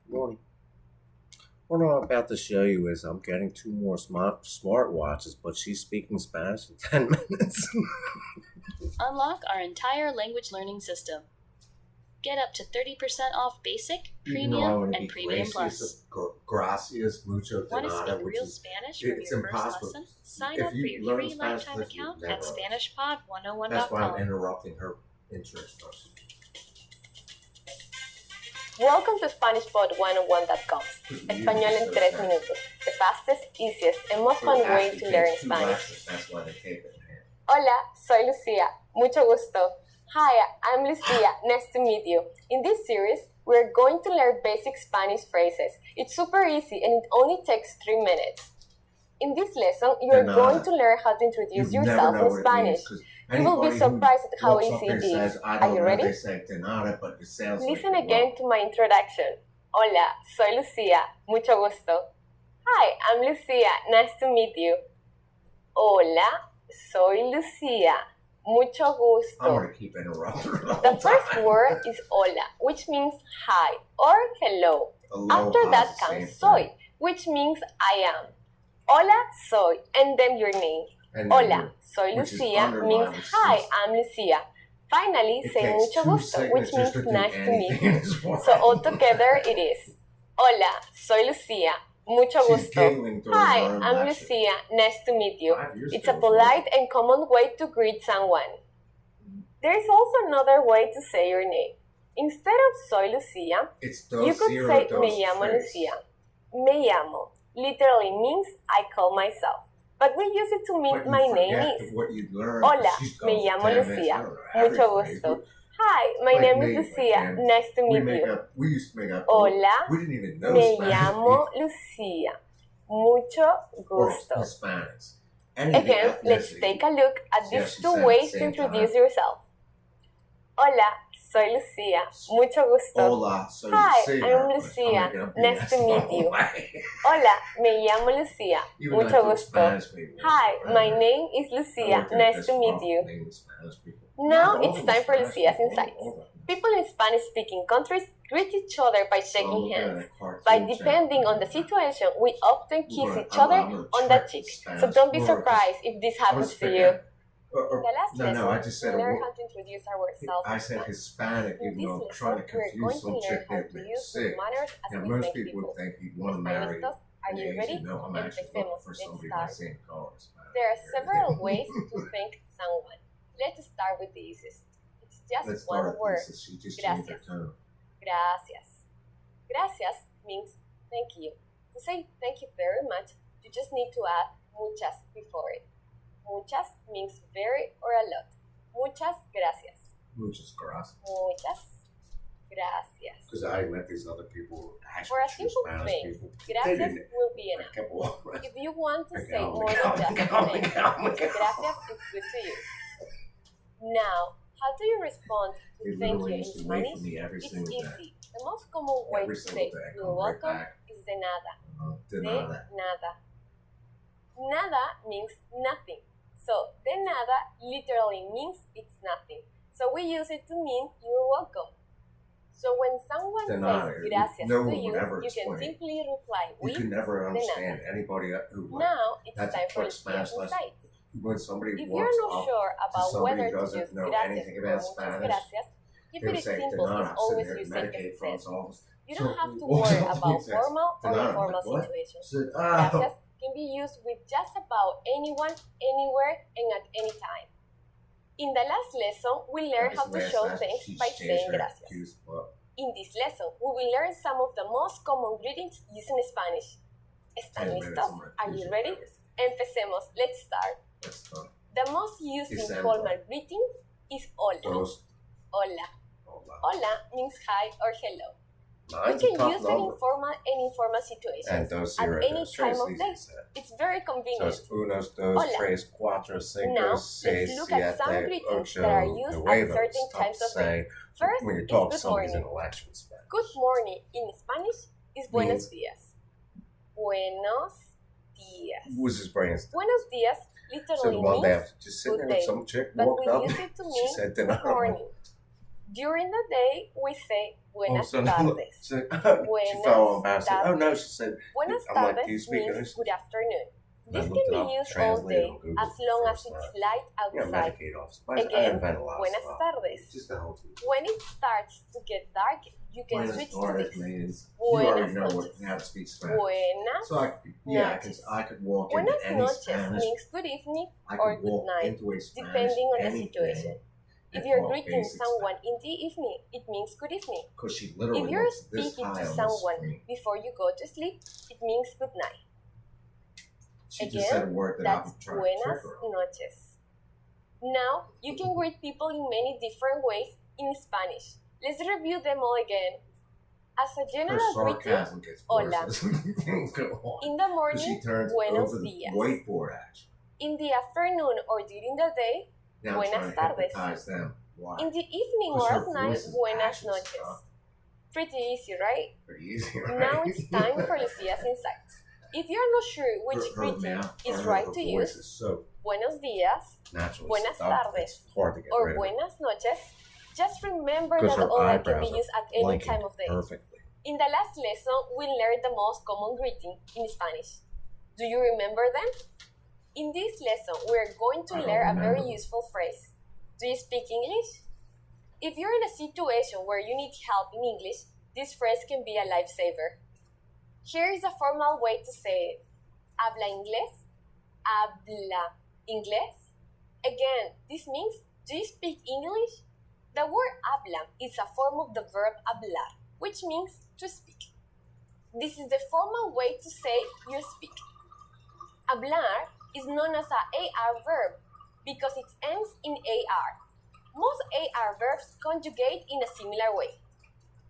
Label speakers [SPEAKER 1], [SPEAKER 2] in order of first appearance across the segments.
[SPEAKER 1] Morning. What I'm about to show you is I'm getting two more smart watches, but she's speaking Spanish in 10 minutes.
[SPEAKER 2] Unlock our entire language learning system. Get up to 30% off Basic, Premium, and Premium Plus.
[SPEAKER 1] Gracias mucho de
[SPEAKER 2] Want to
[SPEAKER 1] nada,
[SPEAKER 2] speak
[SPEAKER 1] which
[SPEAKER 2] real
[SPEAKER 1] is
[SPEAKER 2] Spanish from
[SPEAKER 1] it's
[SPEAKER 2] your first
[SPEAKER 1] impossible.
[SPEAKER 2] lesson? Sign
[SPEAKER 1] If
[SPEAKER 2] up for
[SPEAKER 1] you
[SPEAKER 2] your
[SPEAKER 1] learn
[SPEAKER 2] free
[SPEAKER 1] Spanish,
[SPEAKER 2] lifetime
[SPEAKER 1] listen,
[SPEAKER 2] account
[SPEAKER 1] never
[SPEAKER 2] at
[SPEAKER 1] understand. That's why I'm
[SPEAKER 2] SpanishPod101.com.
[SPEAKER 1] interrupting her interest.
[SPEAKER 3] Welcome to SpanishPod101.com. Español en 3 minutos. The fastest, easiest, and most fun way to learn Spanish.
[SPEAKER 1] That's why they tape it in half.
[SPEAKER 3] Hola, soy Lucia. Mucho gusto. Hi, I'm Lucia. Nice to meet you. In this series, we're going to learn basic Spanish phrases. It's super easy and it only takes 3 minutes. In this lesson, you're going to learn how to introduce yourself in Spanish. You will be surprised at how easy it is. Are you ready? Listen again to my introduction. Hola, soy Lucia. Mucho gusto. Hi, I'm Lucia. Nice to meet you. Hola, soy Lucia. Mucho gusto.
[SPEAKER 1] I'm going to keep interrupting her.
[SPEAKER 3] The first word is hola, which means hi or hello. After that comes soy, which means I am. Hola, soy, and then your name. Hola, soy Lucia means hi, I'm Lucia. Finally, say mucho gusto, which means nice to meet you. So altogether it is Hola, soy Lucia. Mucho gusto. Hi, I'm Lucia. Nice to meet you. It's a polite and common way to greet someone. There is also another way to say your name. Instead of soy Lucia, you could say me llamo Lucia. Me llamo literally means I call myself. But we use it to mean my name is. Hola, me llamo Lucia. Mucho gusto. Hi, my name is Lucia. Nice to meet you. Hola, me llamo Lucia. Mucho gusto. Again, let's take a look at these two ways to introduce yourself. Hola, soy Lucia. Mucho gusto.
[SPEAKER 1] Hola, soy
[SPEAKER 3] Hi,
[SPEAKER 1] Lucia.
[SPEAKER 3] I'm Lucia. Nice to meet you. Hola, me llamo Lucia. Mucho gusto. Hi, my name is Lucia. Nice to meet you. Now it's time for Lucia's Insights. People in Spanish-speaking countries greet each other by shaking hands. But depending on the situation, we often kiss each other on the cheek. So don't be surprised if this happens to you. In the last lesson,
[SPEAKER 1] I just said
[SPEAKER 3] we learned how to introduce ourselves.
[SPEAKER 1] I said Hispanic,
[SPEAKER 3] In
[SPEAKER 1] even though I'm
[SPEAKER 3] this
[SPEAKER 1] trying to
[SPEAKER 3] lesson, we're
[SPEAKER 1] confuse some
[SPEAKER 3] going to
[SPEAKER 1] chick
[SPEAKER 3] learn how
[SPEAKER 1] named
[SPEAKER 3] to use
[SPEAKER 1] Sick.
[SPEAKER 3] good manners as
[SPEAKER 1] Now,
[SPEAKER 3] we
[SPEAKER 1] most
[SPEAKER 3] thank
[SPEAKER 1] people
[SPEAKER 3] people.
[SPEAKER 1] would think you'd want to marry
[SPEAKER 3] Españolistas, are you ready?
[SPEAKER 1] No, I'm actually looking
[SPEAKER 3] Empecemos.
[SPEAKER 1] for
[SPEAKER 3] Let's
[SPEAKER 1] somebody my
[SPEAKER 3] start.
[SPEAKER 1] same color.
[SPEAKER 3] There are several ways to thank someone. Let's start with the easiest. It's just
[SPEAKER 1] Let's
[SPEAKER 3] one
[SPEAKER 1] start
[SPEAKER 3] word.
[SPEAKER 1] with this. She just changed her
[SPEAKER 3] Gracias.
[SPEAKER 1] tone.
[SPEAKER 3] Gracias. Gracias means thank you. To say thank you very much, you just need to add muchas before it. Muchas means very or a lot. Muchas gracias.
[SPEAKER 1] Muchas gracias.
[SPEAKER 3] Muchas gracias.
[SPEAKER 1] Because I met these other people, actually
[SPEAKER 3] For a
[SPEAKER 1] true
[SPEAKER 3] simple
[SPEAKER 1] Spanish
[SPEAKER 3] phrase,
[SPEAKER 1] people.
[SPEAKER 3] gracias will be
[SPEAKER 1] I
[SPEAKER 3] enough.
[SPEAKER 1] kept walking.
[SPEAKER 3] If you want to
[SPEAKER 1] Okay,
[SPEAKER 3] say
[SPEAKER 1] oh
[SPEAKER 3] more
[SPEAKER 1] my
[SPEAKER 3] than
[SPEAKER 1] God,
[SPEAKER 3] just
[SPEAKER 1] oh my God,
[SPEAKER 3] thank
[SPEAKER 1] oh my
[SPEAKER 3] you,
[SPEAKER 1] God.
[SPEAKER 3] gracias is good to use. Now, how do you respond to
[SPEAKER 1] They
[SPEAKER 3] thank you
[SPEAKER 1] literally
[SPEAKER 3] in
[SPEAKER 1] used to wait
[SPEAKER 3] Spanish?
[SPEAKER 1] for me every
[SPEAKER 3] It's
[SPEAKER 1] single day.
[SPEAKER 3] easy. The most common way
[SPEAKER 1] Every
[SPEAKER 3] to
[SPEAKER 1] single
[SPEAKER 3] say
[SPEAKER 1] day, I
[SPEAKER 3] you're
[SPEAKER 1] come right
[SPEAKER 3] welcome
[SPEAKER 1] back.
[SPEAKER 3] is de nada.
[SPEAKER 1] De
[SPEAKER 3] De
[SPEAKER 1] nada.
[SPEAKER 3] nada. Nada means nothing. So, de nada literally means it's nothing. So we use it to mean you're welcome. So when someone
[SPEAKER 1] De
[SPEAKER 3] says
[SPEAKER 1] nada.
[SPEAKER 3] gracias
[SPEAKER 1] No
[SPEAKER 3] to
[SPEAKER 1] one
[SPEAKER 3] you,
[SPEAKER 1] would ever
[SPEAKER 3] you can
[SPEAKER 1] explain.
[SPEAKER 3] simply reply
[SPEAKER 1] You can never
[SPEAKER 3] de
[SPEAKER 1] understand
[SPEAKER 3] nada.
[SPEAKER 1] anybody who like
[SPEAKER 3] Now it's
[SPEAKER 1] that's
[SPEAKER 3] time
[SPEAKER 1] a
[SPEAKER 3] for
[SPEAKER 1] quick Spanish
[SPEAKER 3] Lucia's
[SPEAKER 1] lesson.
[SPEAKER 3] Insights.
[SPEAKER 1] When somebody
[SPEAKER 3] If
[SPEAKER 1] walks
[SPEAKER 3] you're not
[SPEAKER 1] up
[SPEAKER 3] sure
[SPEAKER 1] to
[SPEAKER 3] about
[SPEAKER 1] somebody
[SPEAKER 3] whether
[SPEAKER 1] who
[SPEAKER 3] to
[SPEAKER 1] doesn't
[SPEAKER 3] use
[SPEAKER 1] know
[SPEAKER 3] gracias
[SPEAKER 1] anything
[SPEAKER 3] or
[SPEAKER 1] about
[SPEAKER 3] muchas
[SPEAKER 1] Spanish,
[SPEAKER 3] gracias, keep
[SPEAKER 1] they would
[SPEAKER 3] it
[SPEAKER 1] say
[SPEAKER 3] simple
[SPEAKER 1] de nada.
[SPEAKER 3] as
[SPEAKER 1] I'm
[SPEAKER 3] always
[SPEAKER 1] sitting
[SPEAKER 3] use
[SPEAKER 1] here
[SPEAKER 3] it
[SPEAKER 1] Medicaid
[SPEAKER 3] as
[SPEAKER 1] funds office.
[SPEAKER 3] You don't have to
[SPEAKER 1] walks
[SPEAKER 3] worry
[SPEAKER 1] up to me
[SPEAKER 3] about
[SPEAKER 1] and says,
[SPEAKER 3] formal
[SPEAKER 1] "De
[SPEAKER 3] or
[SPEAKER 1] nada." I'm
[SPEAKER 3] informal
[SPEAKER 1] like, "What?"
[SPEAKER 3] situations.
[SPEAKER 1] I said,
[SPEAKER 3] Gracias can be used with just about anyone, anywhere, and at any time. In the last lesson, we learned how to show thanks by saying gracias. In this lesson, we will learn some of the most common greetings used in Spanish. ¿Están listos? Are you ready? Empecemos. Let's start. The most used informal greeting is hola. Hola. Hola means hi or hello. You can use it in formal and informal situations at any time of day. It's very convenient.
[SPEAKER 1] So unos, dos,
[SPEAKER 3] Hola.
[SPEAKER 1] tres, cuatro, cinco,
[SPEAKER 3] Now,
[SPEAKER 1] seis,
[SPEAKER 3] let's look at some
[SPEAKER 1] siete,
[SPEAKER 3] greetings
[SPEAKER 1] ocho,
[SPEAKER 3] that are used at
[SPEAKER 1] nueve.
[SPEAKER 3] certain
[SPEAKER 1] Stop
[SPEAKER 3] times of day.
[SPEAKER 1] saying
[SPEAKER 3] First
[SPEAKER 1] when you're
[SPEAKER 3] is
[SPEAKER 1] talking
[SPEAKER 3] good
[SPEAKER 1] somebody's in
[SPEAKER 3] morning.
[SPEAKER 1] elections.
[SPEAKER 3] Good morning in Spanish is buenos días. Buenos días.
[SPEAKER 1] Who's his brain?
[SPEAKER 3] Buenos días
[SPEAKER 1] So
[SPEAKER 3] literally
[SPEAKER 1] one day I
[SPEAKER 3] means
[SPEAKER 1] was just sitting
[SPEAKER 3] good
[SPEAKER 1] there with
[SPEAKER 3] day,
[SPEAKER 1] some chick
[SPEAKER 3] but
[SPEAKER 1] walked
[SPEAKER 3] we
[SPEAKER 1] up.
[SPEAKER 3] use it to
[SPEAKER 1] She
[SPEAKER 3] mean
[SPEAKER 1] said,
[SPEAKER 3] good
[SPEAKER 1] "Dinner."
[SPEAKER 3] morning. During the day, we say buenas tardes.
[SPEAKER 1] She fell on fast. Oh no, she said.
[SPEAKER 3] Buenas
[SPEAKER 1] I'm like,
[SPEAKER 3] tardes
[SPEAKER 1] do you speak
[SPEAKER 3] means
[SPEAKER 1] English?
[SPEAKER 3] good afternoon.
[SPEAKER 1] And I
[SPEAKER 3] This
[SPEAKER 1] looked
[SPEAKER 3] can
[SPEAKER 1] it
[SPEAKER 3] be
[SPEAKER 1] up,
[SPEAKER 3] used all
[SPEAKER 1] translated
[SPEAKER 3] day
[SPEAKER 1] on Google
[SPEAKER 3] as long as
[SPEAKER 1] first
[SPEAKER 3] it's
[SPEAKER 1] time.
[SPEAKER 3] light
[SPEAKER 1] Yeah,
[SPEAKER 3] outside.
[SPEAKER 1] Medicaid office. I
[SPEAKER 3] Again,
[SPEAKER 1] invent a lot of
[SPEAKER 3] buenas
[SPEAKER 1] stuff.
[SPEAKER 3] tardes.
[SPEAKER 1] Just to help you.
[SPEAKER 3] When it starts to get dark, you can
[SPEAKER 1] Buenas
[SPEAKER 3] switch to
[SPEAKER 1] tardes
[SPEAKER 3] this.
[SPEAKER 1] means you
[SPEAKER 3] Buenas
[SPEAKER 1] already know
[SPEAKER 3] noches.
[SPEAKER 1] how to speak Spanish.
[SPEAKER 3] Buenas
[SPEAKER 1] So
[SPEAKER 3] noches.
[SPEAKER 1] I could walk
[SPEAKER 3] Buenas
[SPEAKER 1] into any
[SPEAKER 3] noches
[SPEAKER 1] Spanish.
[SPEAKER 3] means good evening
[SPEAKER 1] I
[SPEAKER 3] or
[SPEAKER 1] could
[SPEAKER 3] good
[SPEAKER 1] walk
[SPEAKER 3] night,
[SPEAKER 1] into a Spanish
[SPEAKER 3] depending on the
[SPEAKER 1] anything
[SPEAKER 3] situation. If
[SPEAKER 1] and
[SPEAKER 3] you're
[SPEAKER 1] talk
[SPEAKER 3] greeting
[SPEAKER 1] basic
[SPEAKER 3] someone in the evening, it means good evening.
[SPEAKER 1] because she literally
[SPEAKER 3] If you're
[SPEAKER 1] looks this
[SPEAKER 3] speaking
[SPEAKER 1] high
[SPEAKER 3] to
[SPEAKER 1] on the
[SPEAKER 3] someone
[SPEAKER 1] screen.
[SPEAKER 3] before you go to sleep, it means good night.
[SPEAKER 1] She
[SPEAKER 3] Again,
[SPEAKER 1] just said a word that I
[SPEAKER 3] That's
[SPEAKER 1] would try to
[SPEAKER 3] buenas
[SPEAKER 1] trick her on.
[SPEAKER 3] noches. Now, you can greet people in many different ways in Spanish. Let's review them all again. As a
[SPEAKER 1] Her
[SPEAKER 3] general greeting,
[SPEAKER 1] sarcasm gets worse
[SPEAKER 3] hola.
[SPEAKER 1] as things go on.
[SPEAKER 3] in the
[SPEAKER 1] Because
[SPEAKER 3] morning,
[SPEAKER 1] she turns
[SPEAKER 3] buenos
[SPEAKER 1] over the
[SPEAKER 3] días.
[SPEAKER 1] whiteboard at you.
[SPEAKER 3] In the afternoon or during the day,
[SPEAKER 1] Now I'm
[SPEAKER 3] buenas
[SPEAKER 1] trying to
[SPEAKER 3] tardes.
[SPEAKER 1] hypnotize them. Why?
[SPEAKER 3] In the evening
[SPEAKER 1] Because
[SPEAKER 3] or
[SPEAKER 1] her
[SPEAKER 3] at night,
[SPEAKER 1] voice is
[SPEAKER 3] buenas
[SPEAKER 1] ashes,
[SPEAKER 3] noches.
[SPEAKER 1] huh?
[SPEAKER 3] Pretty easy, right?
[SPEAKER 1] Pretty easy, right?
[SPEAKER 3] Now it's time for Lucia's insights. If you're not sure which
[SPEAKER 1] her
[SPEAKER 3] greeting
[SPEAKER 1] mouth,
[SPEAKER 3] is
[SPEAKER 1] her
[SPEAKER 3] right to
[SPEAKER 1] voice
[SPEAKER 3] use,
[SPEAKER 1] is so
[SPEAKER 3] buenos días
[SPEAKER 1] naturally
[SPEAKER 3] Buenas
[SPEAKER 1] stuck,
[SPEAKER 3] tardes.
[SPEAKER 1] it's hard to get
[SPEAKER 3] or
[SPEAKER 1] rid of it.
[SPEAKER 3] buenas noches, just remember
[SPEAKER 1] Because
[SPEAKER 3] that
[SPEAKER 1] her
[SPEAKER 3] hola can
[SPEAKER 1] eyebrows
[SPEAKER 3] be
[SPEAKER 1] are
[SPEAKER 3] used at any
[SPEAKER 1] blinking
[SPEAKER 3] time of day.
[SPEAKER 1] perfectly.
[SPEAKER 3] In the last lesson, we learned the most common greeting in Spanish. Do you remember them? In this lesson, we're going to
[SPEAKER 1] I don't
[SPEAKER 3] learn a very
[SPEAKER 1] remember.
[SPEAKER 3] useful phrase. Do you speak English? If you're in a situation where you need help in English, this phrase can be a lifesaver. Here is a formal way to say it. Habla inglés? Habla inglés? Again, this means, do you speak English? The word habla is a form of the verb hablar, which means to speak. This is the formal way to say you speak. Hablar is known as a AR verb because it ends in AR. Most AR verbs conjugate in a similar way.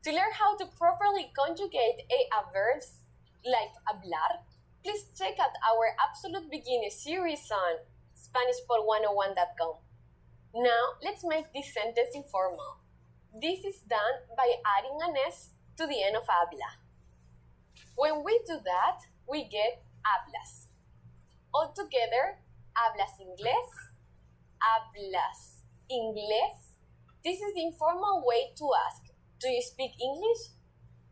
[SPEAKER 3] To learn how to properly conjugate AR verbs like hablar, please check out our Absolute Beginner series on SpanishPod101.com. Now, let's make this sentence informal. This is done by adding an S to the end of habla. When we do that, we get hablas. Altogether, hablas inglés, hablas inglés. This is the informal way to ask, do you speak English?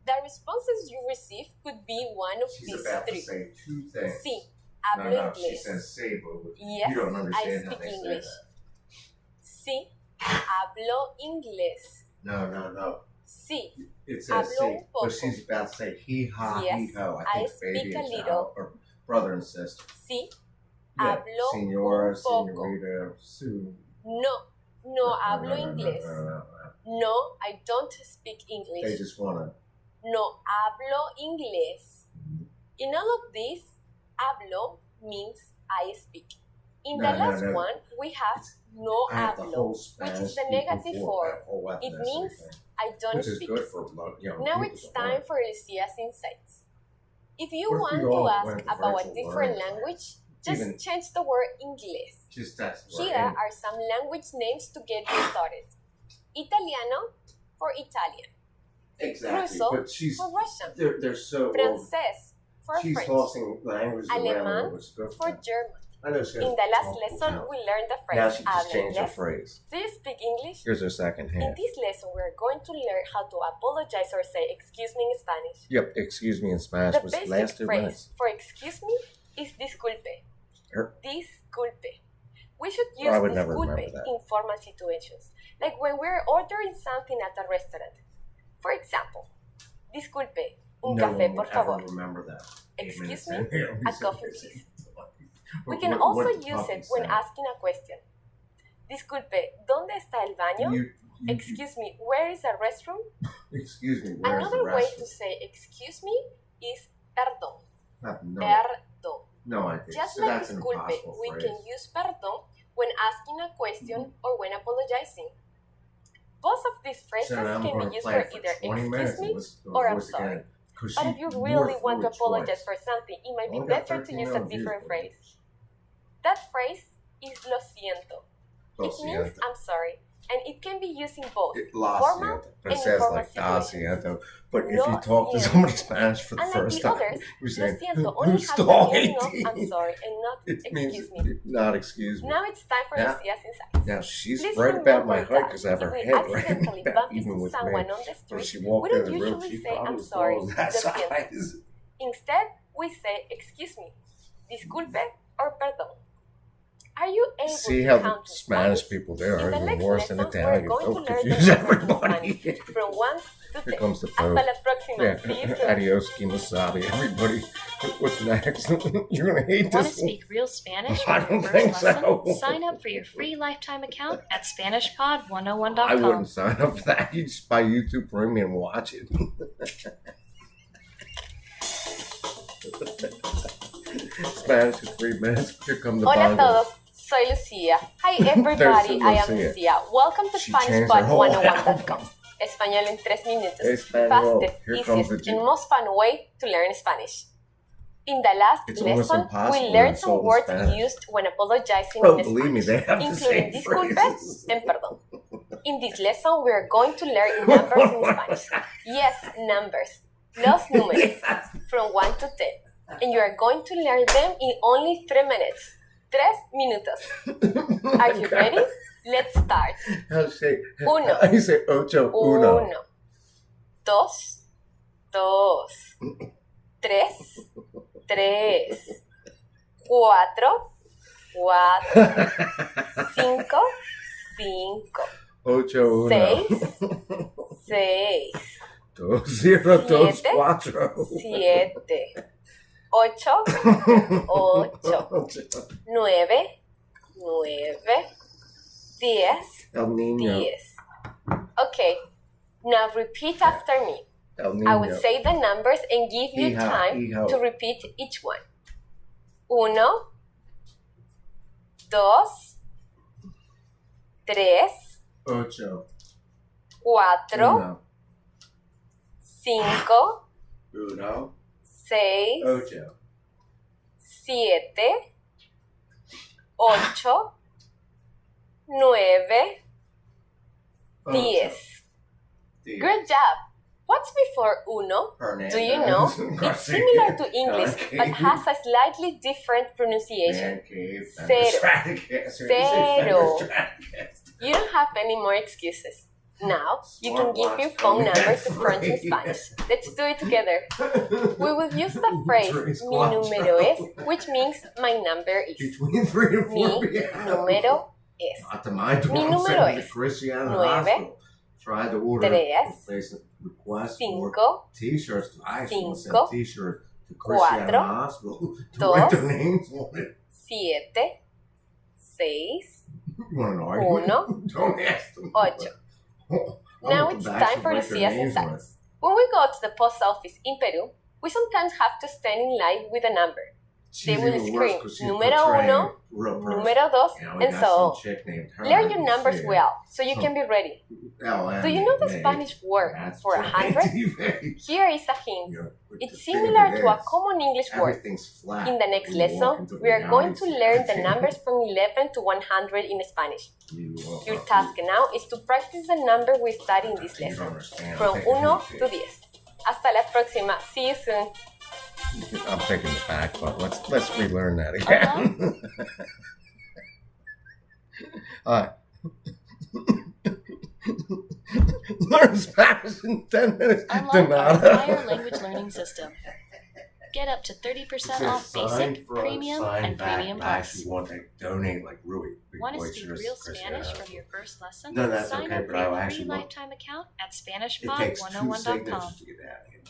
[SPEAKER 3] The responses you receive could be one of
[SPEAKER 1] She's
[SPEAKER 3] these
[SPEAKER 1] about
[SPEAKER 3] three.
[SPEAKER 1] to say two things.
[SPEAKER 3] Sí,
[SPEAKER 1] No,
[SPEAKER 3] hablo
[SPEAKER 1] no, she
[SPEAKER 3] inglés.
[SPEAKER 1] says say, but
[SPEAKER 3] Yes,
[SPEAKER 1] you don't
[SPEAKER 3] I
[SPEAKER 1] understand how
[SPEAKER 3] speak
[SPEAKER 1] they
[SPEAKER 3] English.
[SPEAKER 1] say that.
[SPEAKER 3] Sí, hablo inglés.
[SPEAKER 1] No.
[SPEAKER 3] Sí,
[SPEAKER 1] It says
[SPEAKER 3] Hablo
[SPEAKER 1] say,
[SPEAKER 3] un poco.
[SPEAKER 1] but she's about to say he, ha,
[SPEAKER 3] Yes,
[SPEAKER 1] he, ho.
[SPEAKER 3] I
[SPEAKER 1] think
[SPEAKER 3] speak
[SPEAKER 1] baby
[SPEAKER 3] a
[SPEAKER 1] is
[SPEAKER 3] little.
[SPEAKER 1] or brother and sister.
[SPEAKER 3] sí,
[SPEAKER 1] Yeah,
[SPEAKER 3] hablo
[SPEAKER 1] Senora,
[SPEAKER 3] un poco.
[SPEAKER 1] senorita, Sue.
[SPEAKER 3] No hablo inglés.
[SPEAKER 1] No.
[SPEAKER 3] No, I don't speak
[SPEAKER 1] They
[SPEAKER 3] English.
[SPEAKER 1] just want
[SPEAKER 3] No hablo inglés. In all of this, hablo means I speak. In the last one, we have no
[SPEAKER 1] I have the
[SPEAKER 3] hablo,
[SPEAKER 1] whole
[SPEAKER 3] which
[SPEAKER 1] Spanish
[SPEAKER 3] is the negative form.
[SPEAKER 1] It
[SPEAKER 3] It means I don't
[SPEAKER 1] which is
[SPEAKER 3] speak.
[SPEAKER 1] good for young
[SPEAKER 3] Now
[SPEAKER 1] people
[SPEAKER 3] it's
[SPEAKER 1] to
[SPEAKER 3] time
[SPEAKER 1] learn.
[SPEAKER 3] for Lucia's insights. If you
[SPEAKER 1] What if we
[SPEAKER 3] want
[SPEAKER 1] all
[SPEAKER 3] to ask
[SPEAKER 1] went to
[SPEAKER 3] about a
[SPEAKER 1] virtual
[SPEAKER 3] different
[SPEAKER 1] learning
[SPEAKER 3] language,
[SPEAKER 1] class?
[SPEAKER 3] just
[SPEAKER 1] Even-
[SPEAKER 3] change the word inglés.
[SPEAKER 1] Just that's
[SPEAKER 3] Here are some language names to get you started. Italiano for Italian.
[SPEAKER 1] exactly,
[SPEAKER 3] Russo
[SPEAKER 1] but she's
[SPEAKER 3] for Russian.
[SPEAKER 1] they're so
[SPEAKER 3] Francés for
[SPEAKER 1] she's
[SPEAKER 3] French.
[SPEAKER 1] tossing languages around,
[SPEAKER 3] Alemán
[SPEAKER 1] which is good
[SPEAKER 3] For
[SPEAKER 1] her.
[SPEAKER 3] German.
[SPEAKER 1] I know she has
[SPEAKER 3] In the last
[SPEAKER 1] multiple
[SPEAKER 3] lesson,
[SPEAKER 1] talents.
[SPEAKER 3] we learned the
[SPEAKER 1] Now
[SPEAKER 3] phrase
[SPEAKER 1] she just
[SPEAKER 3] habla
[SPEAKER 1] changed her
[SPEAKER 3] inglés.
[SPEAKER 1] phrase.
[SPEAKER 3] Do you speak English?
[SPEAKER 1] Here's her second
[SPEAKER 3] In
[SPEAKER 1] hand.
[SPEAKER 3] this lesson, we're going to learn how to apologize or say excuse me in Spanish.
[SPEAKER 1] Yep, excuse me in Spanish
[SPEAKER 3] The
[SPEAKER 1] was
[SPEAKER 3] basic
[SPEAKER 1] last 2
[SPEAKER 3] phrase
[SPEAKER 1] minutes.
[SPEAKER 3] for excuse me is disculpe.
[SPEAKER 1] Her-
[SPEAKER 3] Disculpe. We should
[SPEAKER 1] Well,
[SPEAKER 3] use
[SPEAKER 1] I would never
[SPEAKER 3] disculpe
[SPEAKER 1] remember that.
[SPEAKER 3] in formal situations, like when we're ordering something at a restaurant. For example, disculpe, un
[SPEAKER 1] no
[SPEAKER 3] café
[SPEAKER 1] one
[SPEAKER 3] por
[SPEAKER 1] would ever
[SPEAKER 3] favor.
[SPEAKER 1] remember that.
[SPEAKER 3] Excuse
[SPEAKER 1] Amen.
[SPEAKER 3] me?
[SPEAKER 1] Yeah,
[SPEAKER 3] A coffee, please. We
[SPEAKER 1] But
[SPEAKER 3] can
[SPEAKER 1] what
[SPEAKER 3] also
[SPEAKER 1] did
[SPEAKER 3] use
[SPEAKER 1] Puffy
[SPEAKER 3] it when
[SPEAKER 1] say?
[SPEAKER 3] asking a question. Disculpe, ¿dónde está el baño?
[SPEAKER 1] You-
[SPEAKER 3] Excuse me, where is the restroom?
[SPEAKER 1] excuse me, where's
[SPEAKER 3] Another
[SPEAKER 1] the
[SPEAKER 3] way
[SPEAKER 1] restroom?
[SPEAKER 3] to say excuse me is perdón.
[SPEAKER 1] No,
[SPEAKER 3] Perdón.
[SPEAKER 1] no idea.
[SPEAKER 3] Just
[SPEAKER 1] So
[SPEAKER 3] like
[SPEAKER 1] that's an
[SPEAKER 3] disculpe,
[SPEAKER 1] impossible
[SPEAKER 3] we
[SPEAKER 1] phrase.
[SPEAKER 3] can use perdón when asking a question or when apologizing. Both of these phrases
[SPEAKER 1] So now I'm
[SPEAKER 3] can
[SPEAKER 1] going
[SPEAKER 3] be
[SPEAKER 1] to
[SPEAKER 3] used
[SPEAKER 1] play
[SPEAKER 3] for
[SPEAKER 1] for
[SPEAKER 3] either
[SPEAKER 1] 20 minutes
[SPEAKER 3] excuse me
[SPEAKER 1] and listen to her
[SPEAKER 3] or I'm
[SPEAKER 1] voice
[SPEAKER 3] sorry.
[SPEAKER 1] again, 'cause
[SPEAKER 3] But
[SPEAKER 1] she
[SPEAKER 3] if you
[SPEAKER 1] wore
[SPEAKER 3] really
[SPEAKER 1] through
[SPEAKER 3] want to
[SPEAKER 1] it
[SPEAKER 3] apologize
[SPEAKER 1] twice.
[SPEAKER 3] for something, it might be
[SPEAKER 1] Only got
[SPEAKER 3] better to
[SPEAKER 1] 13
[SPEAKER 3] use a
[SPEAKER 1] views,
[SPEAKER 3] different
[SPEAKER 1] but-
[SPEAKER 3] phrase. That phrase is lo siento.
[SPEAKER 1] Lo
[SPEAKER 3] It means
[SPEAKER 1] siento.
[SPEAKER 3] I'm sorry. and it can be used in both formal
[SPEAKER 1] but it
[SPEAKER 3] and
[SPEAKER 1] says
[SPEAKER 3] informal
[SPEAKER 1] like
[SPEAKER 3] situations.
[SPEAKER 1] asiento. But if
[SPEAKER 3] Lo
[SPEAKER 1] you talk to
[SPEAKER 3] siento.
[SPEAKER 1] somebody Spanish for the
[SPEAKER 3] Unlike
[SPEAKER 1] first
[SPEAKER 3] the
[SPEAKER 1] time,
[SPEAKER 3] others,
[SPEAKER 1] you're
[SPEAKER 3] lo
[SPEAKER 1] saying,
[SPEAKER 3] siento only has the meaning of I'm sorry and not
[SPEAKER 1] it means
[SPEAKER 3] excuse me.
[SPEAKER 1] not excuse me.
[SPEAKER 3] Now it's time for
[SPEAKER 1] Now-
[SPEAKER 3] Lucia's insights.
[SPEAKER 1] Now she's
[SPEAKER 3] Please
[SPEAKER 1] right about my
[SPEAKER 3] remember
[SPEAKER 1] height
[SPEAKER 3] that
[SPEAKER 1] because I have her
[SPEAKER 3] if we
[SPEAKER 1] head right
[SPEAKER 3] accidentally
[SPEAKER 1] back,
[SPEAKER 3] bump
[SPEAKER 1] even
[SPEAKER 3] into
[SPEAKER 1] with
[SPEAKER 3] someone
[SPEAKER 1] me.
[SPEAKER 3] on the
[SPEAKER 1] When
[SPEAKER 3] street,
[SPEAKER 1] she
[SPEAKER 3] we
[SPEAKER 1] walked
[SPEAKER 3] don't
[SPEAKER 1] in the room,
[SPEAKER 3] usually
[SPEAKER 1] she
[SPEAKER 3] say I'm
[SPEAKER 1] probably
[SPEAKER 3] sorry,
[SPEAKER 1] was that
[SPEAKER 3] lo siento.
[SPEAKER 1] size.
[SPEAKER 3] Instead, we say excuse me, disculpe, or perdón. Are you able
[SPEAKER 1] See
[SPEAKER 3] to
[SPEAKER 1] how the
[SPEAKER 3] count in
[SPEAKER 1] Spanish people there
[SPEAKER 3] In
[SPEAKER 1] are
[SPEAKER 3] the
[SPEAKER 1] even
[SPEAKER 3] next
[SPEAKER 1] worse than
[SPEAKER 3] lesson,
[SPEAKER 1] Italians.
[SPEAKER 3] we're going
[SPEAKER 1] They'll
[SPEAKER 3] to learn
[SPEAKER 1] confuse
[SPEAKER 3] the numbers in
[SPEAKER 1] everybody.
[SPEAKER 3] Spanish from 1 to 10.
[SPEAKER 1] Here comes the
[SPEAKER 3] Hasta
[SPEAKER 1] Pope.
[SPEAKER 3] la próxima.
[SPEAKER 1] Yeah.
[SPEAKER 3] See you soon.
[SPEAKER 1] Adios, Kimosabi. Everybody, what's next? You're gonna hate
[SPEAKER 2] Want to
[SPEAKER 1] this one.
[SPEAKER 2] speak real Spanish
[SPEAKER 1] I
[SPEAKER 2] for your
[SPEAKER 1] don't
[SPEAKER 2] first
[SPEAKER 1] think
[SPEAKER 2] lesson?
[SPEAKER 1] so.
[SPEAKER 2] Sign up for your free lifetime account at SpanishPod101.com.
[SPEAKER 1] I wouldn't sign up for that. You just buy YouTube Premium and watch it. Spanish in 3 minutes. Here come the
[SPEAKER 3] Hola a
[SPEAKER 1] bongos.
[SPEAKER 3] todos, soy Lucia. Hi everybody, I am
[SPEAKER 1] Lucia.
[SPEAKER 3] Lucia. Welcome to
[SPEAKER 1] She changed her
[SPEAKER 3] SpanishPod101.com.
[SPEAKER 1] whole
[SPEAKER 3] Español en 3 minutos.
[SPEAKER 1] Español.
[SPEAKER 3] Fastest,
[SPEAKER 1] Here comes
[SPEAKER 3] easiest,
[SPEAKER 1] the
[SPEAKER 3] and most fun way to learn Spanish. In the last
[SPEAKER 1] It's almost
[SPEAKER 3] lesson,
[SPEAKER 1] impossible
[SPEAKER 3] we
[SPEAKER 1] to
[SPEAKER 3] learned
[SPEAKER 1] insult
[SPEAKER 3] some
[SPEAKER 1] in
[SPEAKER 3] words
[SPEAKER 1] Spanish.
[SPEAKER 3] used when apologizing
[SPEAKER 1] Oh,
[SPEAKER 3] in
[SPEAKER 1] believe me,
[SPEAKER 3] Spanish,
[SPEAKER 1] they have the
[SPEAKER 3] including
[SPEAKER 1] same
[SPEAKER 3] disculpe
[SPEAKER 1] phrases.
[SPEAKER 3] and perdón. In this lesson, we are going to learn numbers in Spanish. Yes, numbers. Los números from 1 to 10. And you are going to learn them in only 3 minutes. 3 minutos. Are you ready? Let's start.
[SPEAKER 1] How do you say?
[SPEAKER 3] Uno.
[SPEAKER 1] How do you say ocho? Uno.
[SPEAKER 3] 1, 2, 2, 3, 3, 4, 4, 5, 5,
[SPEAKER 1] Ocho, uno.
[SPEAKER 3] 6, 6,
[SPEAKER 1] Dos, zero, dos,
[SPEAKER 3] Siete.
[SPEAKER 1] cuatro.
[SPEAKER 3] 7, 8, 8, 9, 9, 10,
[SPEAKER 1] El Niño.
[SPEAKER 3] 10. Okay, now repeat after me.
[SPEAKER 1] El Niño.
[SPEAKER 3] I will say the numbers and give you
[SPEAKER 1] Hija,
[SPEAKER 3] time
[SPEAKER 1] hijo.
[SPEAKER 3] to repeat each one. 1, 2, 3,
[SPEAKER 1] Ocho.
[SPEAKER 3] 4,
[SPEAKER 1] Uno.
[SPEAKER 3] 5,
[SPEAKER 1] Uno.
[SPEAKER 3] 6,
[SPEAKER 1] Ocho.
[SPEAKER 3] 7, 8, 9, 10. Good job. What's before uno?
[SPEAKER 1] Hernandez.
[SPEAKER 3] Do you know? It's similar to English, but has a slightly different pronunciation. Cero. You don't have any more excuses. Now, you can give your phone number to friends in Spanish. Let's do it together. We will use the phrase mi número es, which means my number is.
[SPEAKER 1] Between 3 and 4
[SPEAKER 3] Mi
[SPEAKER 1] p.m.
[SPEAKER 3] número es.
[SPEAKER 1] Not to my door.
[SPEAKER 3] Mi
[SPEAKER 1] I'm
[SPEAKER 3] número
[SPEAKER 1] sending to
[SPEAKER 3] es
[SPEAKER 1] Christiana
[SPEAKER 3] 9,
[SPEAKER 1] Hospital. Tried to order,
[SPEAKER 3] 3,
[SPEAKER 1] place a request
[SPEAKER 3] 5,
[SPEAKER 1] for t-shirts. I actually sent
[SPEAKER 3] 5,
[SPEAKER 1] t-shirts to Christiana
[SPEAKER 3] 4,
[SPEAKER 1] Hospital to write their names on it.
[SPEAKER 3] 7, 6,
[SPEAKER 1] You want an argument?
[SPEAKER 3] Uno,
[SPEAKER 1] Don't ask them.
[SPEAKER 3] 8. Now it's time for Lucia's
[SPEAKER 1] names on it.
[SPEAKER 3] insights. When we go to the post office in Peru, we sometimes have to stand in line with a number. They
[SPEAKER 1] She's
[SPEAKER 3] will
[SPEAKER 1] even worse
[SPEAKER 3] scream
[SPEAKER 1] 'cause she's
[SPEAKER 3] número
[SPEAKER 1] portraying
[SPEAKER 3] uno,
[SPEAKER 1] a real person.
[SPEAKER 3] número dos,
[SPEAKER 1] You know, we
[SPEAKER 3] and
[SPEAKER 1] got
[SPEAKER 3] so
[SPEAKER 1] some
[SPEAKER 3] on.
[SPEAKER 1] chick named her.
[SPEAKER 3] Learn your numbers
[SPEAKER 1] Yeah.
[SPEAKER 3] well so you can be ready.
[SPEAKER 1] LM,
[SPEAKER 3] Do you know the
[SPEAKER 1] man.
[SPEAKER 3] Spanish word
[SPEAKER 1] That's
[SPEAKER 3] for 100?
[SPEAKER 1] right.
[SPEAKER 3] Here is a hint.
[SPEAKER 1] You know, with
[SPEAKER 3] It's
[SPEAKER 1] the thing
[SPEAKER 3] similar
[SPEAKER 1] of it
[SPEAKER 3] to a
[SPEAKER 1] is,
[SPEAKER 3] common English word.
[SPEAKER 1] everything's flat.
[SPEAKER 3] In the next
[SPEAKER 1] When you walk
[SPEAKER 3] lesson,
[SPEAKER 1] into
[SPEAKER 3] we are going to
[SPEAKER 1] reality.
[SPEAKER 3] learn the numbers from 11 to 100 in Spanish. Your task now is to practice the number we study in this
[SPEAKER 1] You don't
[SPEAKER 3] lesson.
[SPEAKER 1] understand.
[SPEAKER 3] From
[SPEAKER 1] I'm taking
[SPEAKER 3] 1
[SPEAKER 1] the
[SPEAKER 3] to 10. Hasta la próxima. See you soon.
[SPEAKER 1] I'm taking the back, but let's relearn that again. Alright. Learn Spanish in 10 minutes.
[SPEAKER 2] Unlock
[SPEAKER 1] De
[SPEAKER 2] our
[SPEAKER 1] nada.
[SPEAKER 2] entire language learning system. Get up to 30% off basic, premium, and premium plus.
[SPEAKER 1] You want to donate like really big
[SPEAKER 2] Want to
[SPEAKER 1] boy
[SPEAKER 2] speak
[SPEAKER 1] shirts
[SPEAKER 2] real
[SPEAKER 1] to Chris
[SPEAKER 2] Spanish
[SPEAKER 1] Adams.
[SPEAKER 2] from your first lesson?
[SPEAKER 1] No, that's
[SPEAKER 2] Sign
[SPEAKER 1] okay,
[SPEAKER 2] up
[SPEAKER 1] but
[SPEAKER 2] for
[SPEAKER 1] I
[SPEAKER 2] your free
[SPEAKER 1] actually want-
[SPEAKER 2] lifetime account at
[SPEAKER 1] It takes 2
[SPEAKER 2] SpanishPod101.com.
[SPEAKER 1] signatures to get out of here.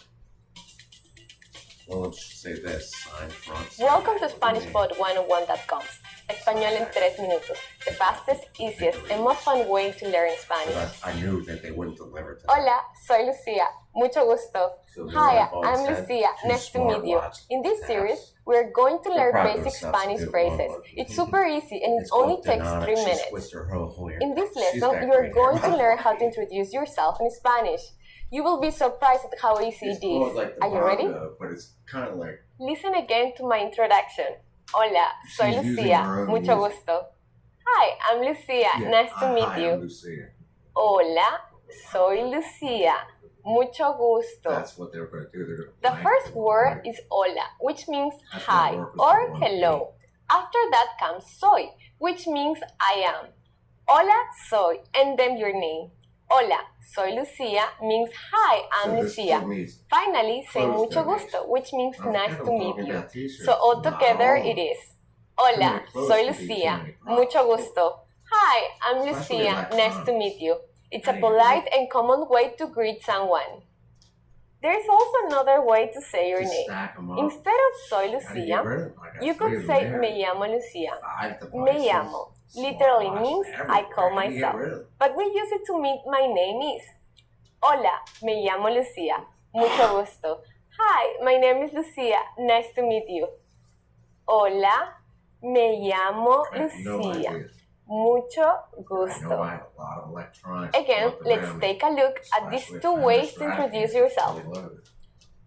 [SPEAKER 1] Well, let's say this. Sign front.
[SPEAKER 3] Welcome to SpanishPod101.com. Español en 3 minutos. The fastest, easiest, and most fun way to learn Spanish.
[SPEAKER 1] But I knew that they wouldn't deliver to
[SPEAKER 3] Hola, soy Lucia. Mucho gusto.
[SPEAKER 1] So they
[SPEAKER 3] Hi,
[SPEAKER 1] were all
[SPEAKER 3] I'm
[SPEAKER 1] sent
[SPEAKER 3] Lucia.
[SPEAKER 1] to
[SPEAKER 3] Nice to meet you.
[SPEAKER 1] smartwatch
[SPEAKER 3] In this
[SPEAKER 1] apps.
[SPEAKER 3] series, we're going to learn
[SPEAKER 1] probably
[SPEAKER 3] basic
[SPEAKER 1] gonna
[SPEAKER 3] Spanish
[SPEAKER 1] substitute
[SPEAKER 3] phrases.
[SPEAKER 1] one.
[SPEAKER 3] It's super easy and it
[SPEAKER 1] It's
[SPEAKER 3] only
[SPEAKER 1] called
[SPEAKER 3] takes
[SPEAKER 1] Denana.
[SPEAKER 3] 3
[SPEAKER 1] She
[SPEAKER 3] minutes.
[SPEAKER 1] splits her whole hair.
[SPEAKER 3] In this
[SPEAKER 1] She's
[SPEAKER 3] lesson,
[SPEAKER 1] got
[SPEAKER 3] you're
[SPEAKER 1] great
[SPEAKER 3] going
[SPEAKER 1] hair.
[SPEAKER 3] to learn how to introduce yourself in Spanish. You will be surprised at how easy
[SPEAKER 1] It's
[SPEAKER 3] it is.
[SPEAKER 1] called like the
[SPEAKER 3] Are you ready?
[SPEAKER 1] bongo, but it's kind of like
[SPEAKER 3] Listen again to my introduction. Hola, soy
[SPEAKER 1] She's using
[SPEAKER 3] Lucia.
[SPEAKER 1] her own
[SPEAKER 3] Mucho
[SPEAKER 1] music.
[SPEAKER 3] gusto. Hi, I'm Lucia. Nice to meet you.
[SPEAKER 1] I'm Lucia.
[SPEAKER 3] Hola, soy Lucia. Mucho gusto.
[SPEAKER 1] That's what they're going to do.
[SPEAKER 3] The first word is hola, which means hi or hello. After that comes soy, which means I am. Hola, soy, and then your name. Hola, soy Lucia means hi, I'm Lucia. Finally, say mucho gusto, which means nice to meet you. So all together it is. Hola, soy Lucia. Mucho gusto. Hi, I'm Lucia. Nice to meet you. It's a polite and common way to greet someone. There is also another way to say your name. Instead of soy Lucia, you could say me llamo Lucia. Me llamo literally means I call myself. But we use it to mean my name is. Hola, me llamo Lucia. Mucho gusto. Hi, my name is Lucia. Nice to meet you. Hola, me llamo Lucia. Mucho gusto. Again, let's take a look at these two ways to introduce yourself.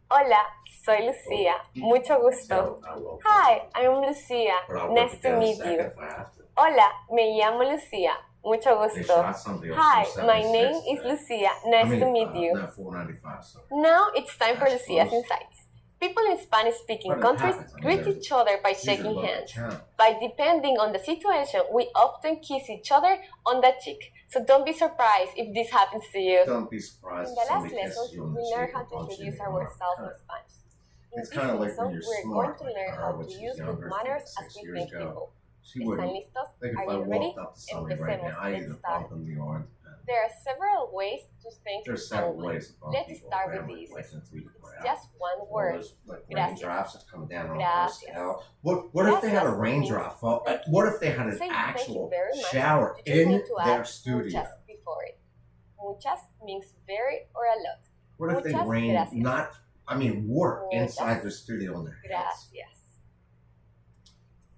[SPEAKER 3] Hola, soy Lucia. Mucho gusto. Hi, I'm Lucia. Nice to meet you. Hola, me llamo Lucia. Mucho gusto. Hi, my name is Lucia. Nice to meet you. Now it's time for Lucia's Insights. People in Spanish-speaking countries greet each other by shaking hands. But depending on the situation, we often kiss each other on the cheek. So don't be surprised if this happens to you.
[SPEAKER 1] Don't be surprised.
[SPEAKER 3] In the last lesson, we learned how to introduce ourselves in Spanish. In this lesson, we're going to learn how to use good manners as we greet people. ¿Están listos? Are you ready? Empecemos. Let's start. There are several ways to thank someone. Let's start with these. It's just one word. Gracias.
[SPEAKER 1] What if they had a raindrop fall? What if they had an actual shower in their studio?
[SPEAKER 3] Muchas before it. Muchas means very or a lot.
[SPEAKER 1] What if they rained water inside their studio on their heads?
[SPEAKER 3] Gracias.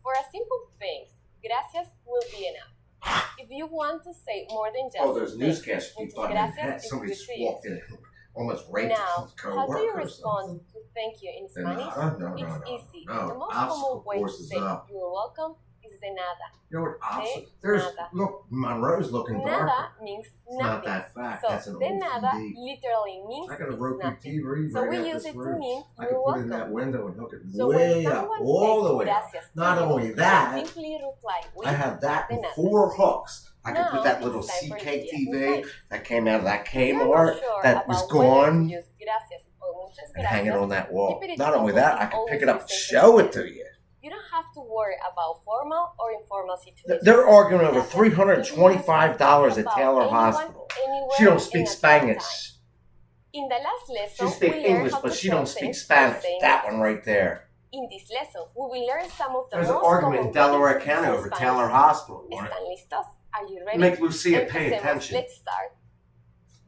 [SPEAKER 3] For a simple things, gracias will be enough. If you want to say more than just
[SPEAKER 1] there's newscast people on their head. Somebody just walked in and almost raped
[SPEAKER 3] Now, how do you respond to thank you in Spanish? It's easy. The most common way to say you're welcome is de nada.
[SPEAKER 1] You know what opposite? Look, Monroe's looking darker.
[SPEAKER 3] Nada means nothing.
[SPEAKER 1] Not that fact.
[SPEAKER 3] So
[SPEAKER 1] that's an
[SPEAKER 3] de
[SPEAKER 1] old
[SPEAKER 3] nada
[SPEAKER 1] TV.
[SPEAKER 3] literally means
[SPEAKER 1] I got a Roku
[SPEAKER 3] nothing.
[SPEAKER 1] TV
[SPEAKER 3] So
[SPEAKER 1] right
[SPEAKER 3] we
[SPEAKER 1] at
[SPEAKER 3] use
[SPEAKER 1] this
[SPEAKER 3] it to
[SPEAKER 1] room.
[SPEAKER 3] mean
[SPEAKER 1] I could
[SPEAKER 3] you're
[SPEAKER 1] put it in
[SPEAKER 3] welcome.
[SPEAKER 1] that window and hook it
[SPEAKER 3] So
[SPEAKER 1] way
[SPEAKER 3] when
[SPEAKER 1] up,
[SPEAKER 3] someone
[SPEAKER 1] all
[SPEAKER 3] says
[SPEAKER 1] the way up.
[SPEAKER 3] gracias to
[SPEAKER 1] Not
[SPEAKER 3] you,
[SPEAKER 1] only that,
[SPEAKER 3] simply reply with
[SPEAKER 1] I have that
[SPEAKER 3] de
[SPEAKER 1] and
[SPEAKER 3] nada.
[SPEAKER 1] 4 hooks. I could
[SPEAKER 3] Now
[SPEAKER 1] put that little
[SPEAKER 3] it's time for
[SPEAKER 1] CK
[SPEAKER 3] Lucia's
[SPEAKER 1] TV
[SPEAKER 3] Insights.
[SPEAKER 1] that came out of that
[SPEAKER 3] If you're
[SPEAKER 1] Kmart
[SPEAKER 3] not sure
[SPEAKER 1] that was
[SPEAKER 3] about whether to
[SPEAKER 1] gone
[SPEAKER 3] use gracias or muchas
[SPEAKER 1] and hang it
[SPEAKER 3] gracias,
[SPEAKER 1] on that wall.
[SPEAKER 3] keep it
[SPEAKER 1] Not only
[SPEAKER 3] simple
[SPEAKER 1] that,
[SPEAKER 3] is
[SPEAKER 1] I could
[SPEAKER 3] always
[SPEAKER 1] pick it up and
[SPEAKER 3] the safest
[SPEAKER 1] show it
[SPEAKER 3] bet.
[SPEAKER 1] to you.
[SPEAKER 3] You don't have to worry about formal or informal situations.
[SPEAKER 1] They're arguing over
[SPEAKER 3] Gracias
[SPEAKER 1] $325 at
[SPEAKER 3] about
[SPEAKER 1] Taylor
[SPEAKER 3] anyone,
[SPEAKER 1] Hospital.
[SPEAKER 3] anywhere,
[SPEAKER 1] She don't
[SPEAKER 3] and
[SPEAKER 1] speak
[SPEAKER 3] at all time.
[SPEAKER 1] Spanish.
[SPEAKER 3] In the last lesson,
[SPEAKER 1] She speaks
[SPEAKER 3] we learned
[SPEAKER 1] English,
[SPEAKER 3] how
[SPEAKER 1] but
[SPEAKER 3] to
[SPEAKER 1] she
[SPEAKER 3] show
[SPEAKER 1] don't speak
[SPEAKER 3] thanks by
[SPEAKER 1] Spanish.
[SPEAKER 3] saying
[SPEAKER 1] That
[SPEAKER 3] gracias.
[SPEAKER 1] one right there.
[SPEAKER 3] In this lesson, we will learn some of the
[SPEAKER 1] There's an
[SPEAKER 3] most
[SPEAKER 1] argument in
[SPEAKER 3] common
[SPEAKER 1] Delaware
[SPEAKER 3] ways to
[SPEAKER 1] County
[SPEAKER 3] say
[SPEAKER 1] over
[SPEAKER 3] Spanish.
[SPEAKER 1] Taylor Hospital.
[SPEAKER 3] ¿Están listos? Are you ready?
[SPEAKER 1] Make Lucia pay
[SPEAKER 3] Empecemos.
[SPEAKER 1] attention.
[SPEAKER 3] Let's start.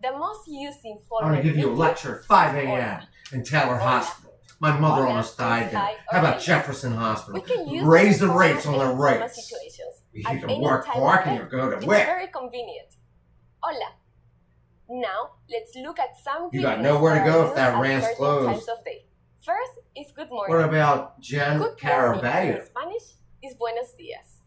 [SPEAKER 3] The most used
[SPEAKER 1] I'm
[SPEAKER 3] informal
[SPEAKER 1] going to give you a
[SPEAKER 3] greeting
[SPEAKER 1] lecture at 5
[SPEAKER 3] is
[SPEAKER 1] a.m.
[SPEAKER 3] hola.
[SPEAKER 1] in Taylor
[SPEAKER 3] Hola.
[SPEAKER 1] Hospital. My mother
[SPEAKER 3] Hola
[SPEAKER 1] almost died
[SPEAKER 3] is
[SPEAKER 1] there.
[SPEAKER 3] hi
[SPEAKER 1] How
[SPEAKER 3] or
[SPEAKER 1] about
[SPEAKER 3] hello.
[SPEAKER 1] Jefferson
[SPEAKER 3] We
[SPEAKER 1] Hospital?
[SPEAKER 3] can use
[SPEAKER 1] Raise the
[SPEAKER 3] informal
[SPEAKER 1] rates on
[SPEAKER 3] and
[SPEAKER 1] the
[SPEAKER 3] informal
[SPEAKER 1] rates.
[SPEAKER 3] situations.
[SPEAKER 1] You
[SPEAKER 3] At
[SPEAKER 1] can
[SPEAKER 3] any
[SPEAKER 1] work
[SPEAKER 3] time
[SPEAKER 1] park
[SPEAKER 3] of
[SPEAKER 1] and
[SPEAKER 3] day,
[SPEAKER 1] you go to
[SPEAKER 3] it's
[SPEAKER 1] work.
[SPEAKER 3] very convenient. Hola. Now, let's look at some
[SPEAKER 1] You got
[SPEAKER 3] greetings
[SPEAKER 1] nowhere to
[SPEAKER 3] that
[SPEAKER 1] go
[SPEAKER 3] are
[SPEAKER 1] if
[SPEAKER 3] used
[SPEAKER 1] that
[SPEAKER 3] at
[SPEAKER 1] rant's
[SPEAKER 3] certain
[SPEAKER 1] closed.
[SPEAKER 3] times of day. First is good morning.
[SPEAKER 1] What about Jen
[SPEAKER 3] Good morning in
[SPEAKER 1] Caraballo?
[SPEAKER 3] Spanish is buenos días.